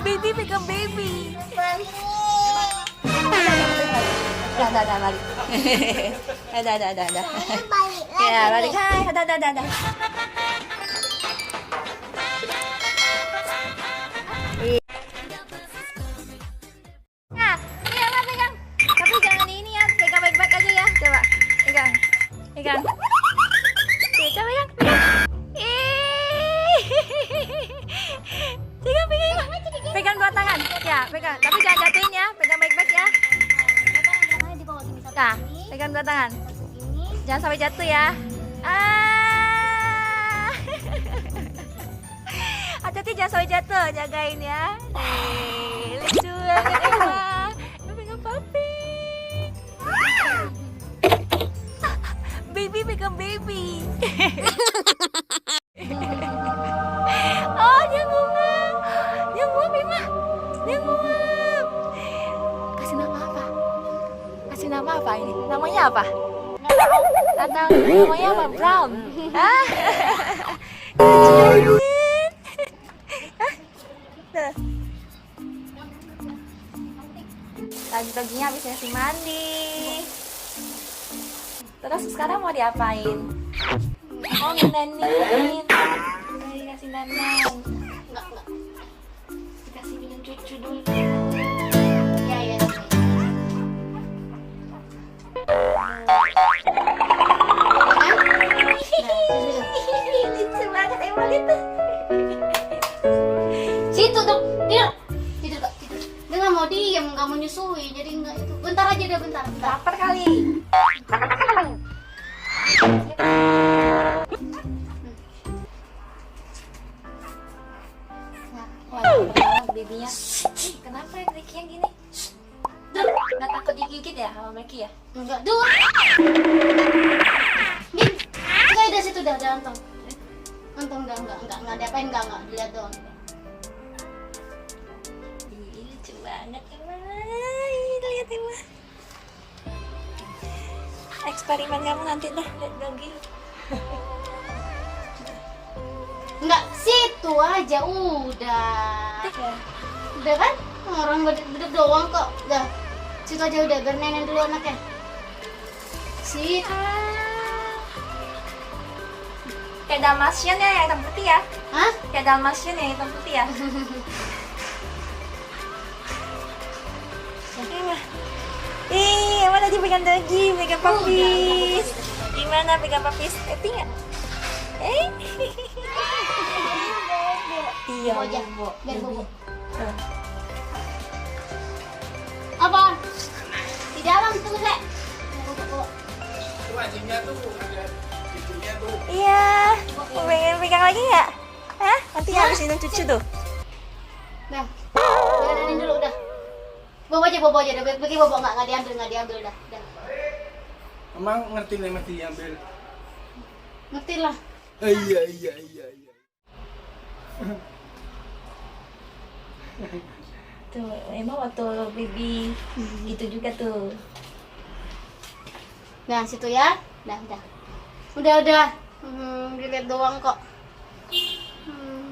Baby pegang baby. Dah balik. Dah. Ya balik. Hai, dah. Nah, ini apa pegang? Tapi jangan ini ya, pegang baik-baik aja ya. Coba, pegang. Coba pegang. Pegang dua tangan, ya pegang. Tapi jangan jatuhin ya, pegang baik-baik ya. Nah, pegang dua tangan. Jangan sampai jatuh ya. Hati-hati jangan sampai jatuh, jagain ya. Lucu banget Emma. Pegang papi. Baby pegang baby. Oh, dia nguap Emma. Dia nguap. Kasih nama apa ini? Namanya apa? Namanya apa? Brown. Pagi-paginya habis ngasih mandi. Terus sekarang mau diapain? Oh, ngenanin. Dikasih nanan. Enggak. Dikasih minum cucu dulu. Ya. Lucu banget emang itu. Situ dong, tidur. Dia nggak mau diem, nggak mau nyusui, jadi nggak itu. Bentar aja dia, bentar. Lapar kali. Wah, babynya. Kenapa ya Becky yang gini? Nggak takut digigit ya sama Becky ya? Enggak, dur. Min, enggak ada situ dah, Antong. Antong enggak diapain, enggak dilihat doang. Ih, lucu banget emang. Lihat emang. Eksperimen kamu nanti dah lihat lagi. Enggak, situ aja udah. Udah kan? Orang bedek doang kok. Udah. Situ aja udah, biar nenek dulu anaknya. Situ. Kayak Dalmatian ya yang hitam putih ya? Hah? Kayak Dalmatian yang hitam putih ya? Ih, mana dia pegang daging, pegang papis. Gimana pegang papis? Happy nggak? Iya, Bobo aja, bobo. biar bobo. Tuh. Apa? Di dalam tuh, Lek. Bobo. Itu anjingnya tuh ada ibunya tuh. Iya, mau pengen pegang lagi nggak? Hah? Nanti habis minum cucu tuh. Dah. Nenek dulu udah. Bobo aja dah. Bagi bobo enggak diambil dah. Dah. Emang ngerti nih mesti diambil. Ngerti lah. Iya. Tuh, emang waktu baby itu juga tuh. Nah, situ ya. Udah. Dilihat doang kok.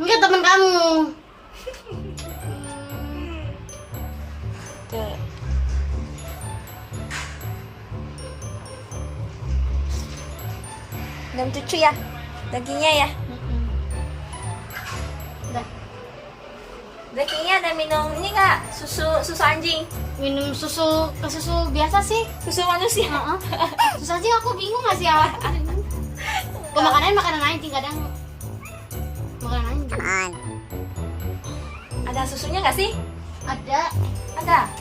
Enggak teman kamu. Tuh. Minum cucu ya, dagingnya ya. Udah. Dagingnya ada minum ini nggak? Susu anjing, Minum susu biasa sih. susu manusia. Susu anjing aku bingung nggak sih ya. Makanan anjing kadang. Makanan anjing. Ada susunya nggak sih? Ada. Ada.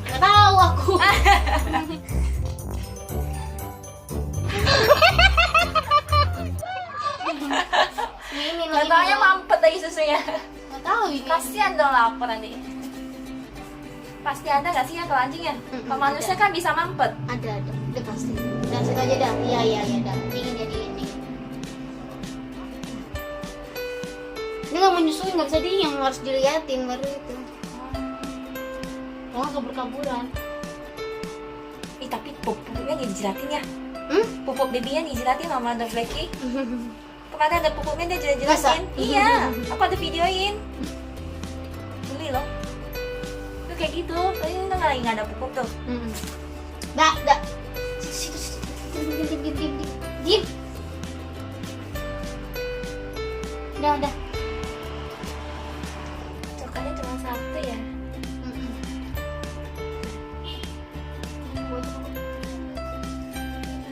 Nggak tahu aku. Ini Nggak taunya mampet lagi susunya. Nggak tahu ini. Kasian dong lapar nanti. Pasti ada nggak sih ya kalau anjing ya? Kalau manusia kan bisa mampet. Ada. Udah pasti. Dan situ aja dah. Iya dah. Dingin. Ini nggak menyusui, nggak bisa dingin, harus diliatin baru itu. Oh, kabur-kaburan. Ih, tapi pupuknya dijilatin ya. Hmm? Pupuk babynya dijilatin sama Dr. Becky. Kemarin ada pupuknya dia Masa? jelasin. Iya, aku ada videoin. Dulu lagi loh. Tuh kayak gitu. Ini udah nggak ada pupuk tuh. Dah. Situ. Diam. Udah. Coklatnya cuma satu ya.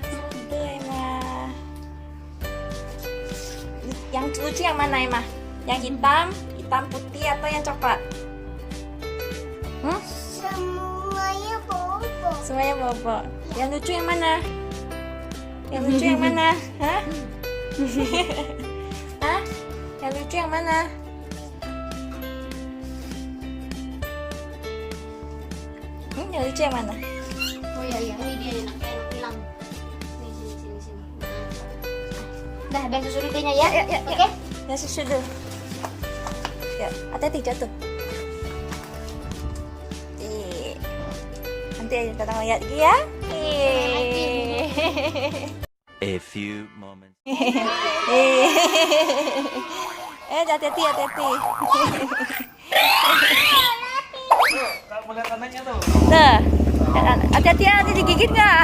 Satu Emma. Yang lucu yang mana Emma? Yang hitam putih atau yang coklat? Semuanya bobo. Semuanya bobo. Yang lucu yang mana? Yang lucu yang mana? Hah? Hah? Yang lucu yang mana? Yang lucu yang mana? Oh iya, ini dia enak hilang. Sini. Dah, biar susu ditanya ya. Ya. Oke? Ya susu dulu. Ya, hati-hati jatuh. Nanti kita lihat lagi ya. A few moments. Hati-hati. Kalau melihat anaknya tuh. Nah, hati-hati ya, nanti digigit nggak?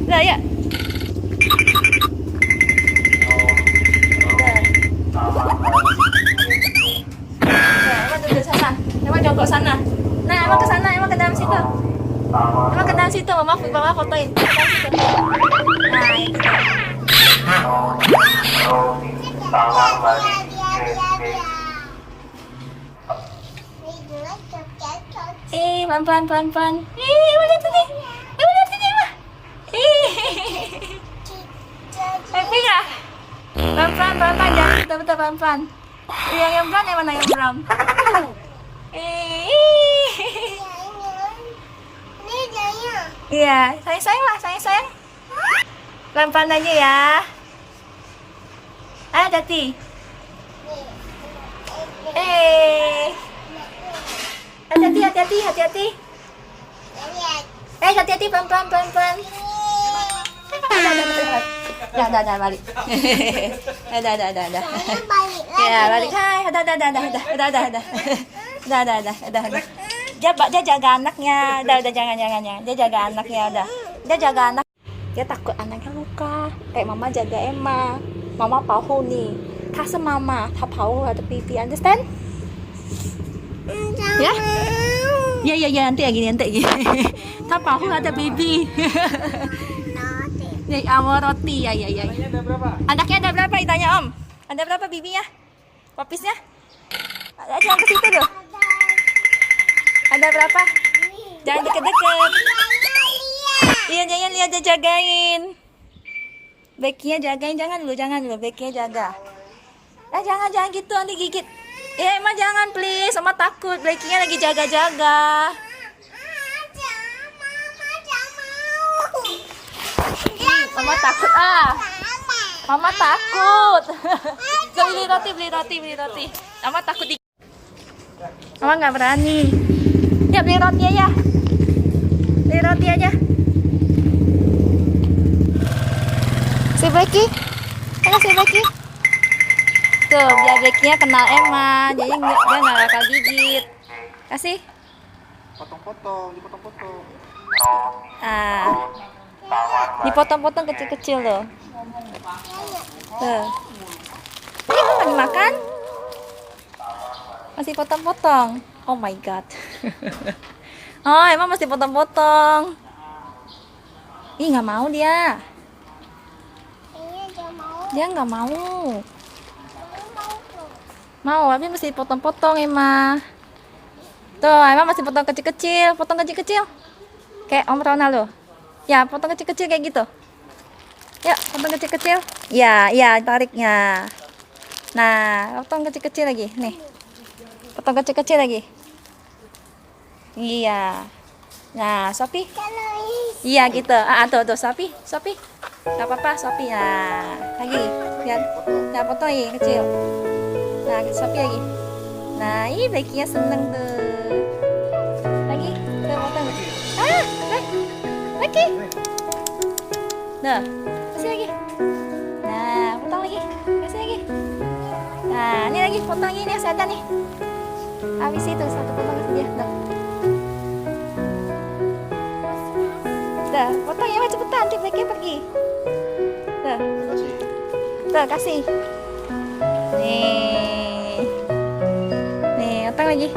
Nah, ya. Emang duduk sana. Emang jongkok sana. Nah, emang ke sana, emang ke dalam situ. Emang ke dalam situ, mama fotoin. Ke dalam situ. Nah, itu. Pelan. Mana tuh nih? Mana tuh nih, mah? Happy nggak? Pelan, jangan betul pelan. Yang pelan yang mana yang pelan? Iya, sayang. Pelan aja ya. Hati-hati. Hati-hati. Hati-hati, pelan. Dah, balik. Dah. Ya, balik. Hai, udah. Dia jaga anaknya. Udah, jangan. Dia jaga anaknya, udah. Dia jaga anak. Dia takut anaknya luka. Kayak mama jaga Emma. Mama pahu nih. 他是妈妈，他保护他的 baby, understand? Ya? Ya, nanti lagi. 他保护他的 baby. Nih, awal roti, ya. Anaknya ada berapa? Anaknya ada berapa? Ditanya Om. Ada berapa bibinya? Papisnya? Jangan ke situ loh. Ada berapa? Jangan deket-deket. Iya, jangan lihat dia jagain. Bekinya jagain, jangan lu. Bekinya jaga. Jangan gitu, nanti gigit. Ya emang jangan please, Oma takut. Bekinya lagi jaga-jaga. Mama takut Mama takut. Beli roti. Mama takut Mama nggak berani. Ya beli roti aja. Si Becky. Tuh, biar Beckynya kenal Emma. Jadi dia nggak bakal gigit. Kasih. Dipotong. Dipotong-potong kecil-kecil loh. Tuh. Ini mau dimakan? Masih potong-potong. Oh my god. Oh, emang masih potong-potong. Ih, nggak mau dia. Dia nggak mau. Mau, tapi masih potong-potong Emma. Tuh, Emma masih potong kecil-kecil. Kayak Om Ronaldo. Ya, potong kecil-kecil kayak gitu. Yuk, potong kecil-kecil. Ya, tariknya. Nah, potong kecil-kecil lagi. Nih. Potong kecil-kecil lagi. Iya. Nah, Sophie. Iya, gitu. Tuh, Sophie. Gak apa-apa, Sophie. Nah, lagi. Lihat. Nah, potong lagi, kecil. Nah, Sophie lagi. Nah, ini Becky-nya seneng tuh. Lagi. Tuh, potong. Lagi. Nah, kasih lagi. Nah, potong lagi. Kasih lagi. Nah, ini lagi potong lagi nih, setan nih. Habis itu satu potong kasih dia. Dah. Dah, potong ya, cepetan, nanti Blacky pergi. Dah. Makasih. Tuh, kasih. Nih. Nih, potong lagi.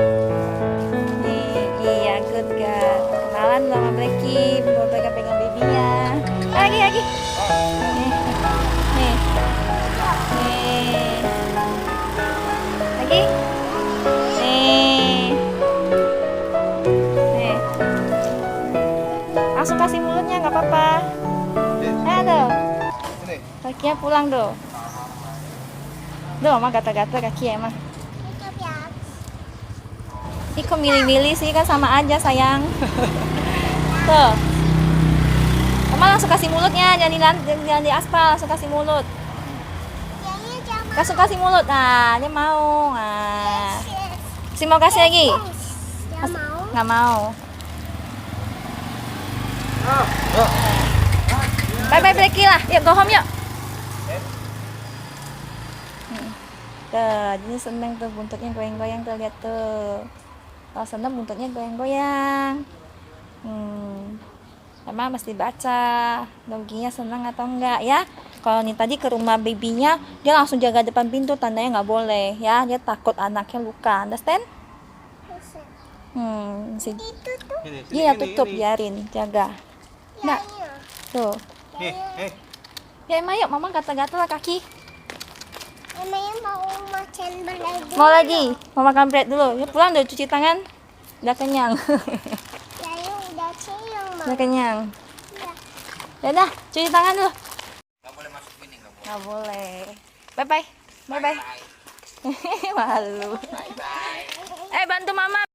Nih, iya, good girl. Kenalan sama Blacky, baru pegang babynya. Lagi. Nih. Nih. Nih. Lagi. Nih. Nih. Langsung kasih mulutnya, nggak apa-apa. Aduh. Ini. Kakinya pulang tuh. Tuh, mama gata-gata kaki emang. Ih, kok milih-milih sih, kan sama aja sayang. Tuh. Mama langsung kasih mulutnya, jangan di aspal, langsung kasih mulut. Langsung kasih mulut. Nah, dia mau. Nah. Si mau kasih lagi? Nggak mau. Bye-bye Blacky lah. Yuk, go home yuk. Tuh, jadi seneng tuh buntutnya goyang-goyang tuh, lihat tuh. Kalau seneng buntutnya goyang-goyang. Emang mesti baca doginya senang atau enggak ya. Kalau nih tadi ke rumah babynya, dia langsung jaga depan pintu, tandanya nggak boleh ya. Dia takut anaknya luka, understand? Iya tutup, biarin, jaga. Nah, tuh. Nih. Ya emang yuk, mama gatal-gatal lah kaki. Emangnya mau makan lagi? Mau lagi? Mau makan bread dulu. Ya pulang dulu, cuci tangan. Udah kenyang. Saya udah cium. Udah kenyang. Ya udah, cuci tangan dulu. Nggak boleh masuk ini, nggak boleh. Nggak boleh. Bye-bye. Bye-bye. Malu. Bye. Bantu mama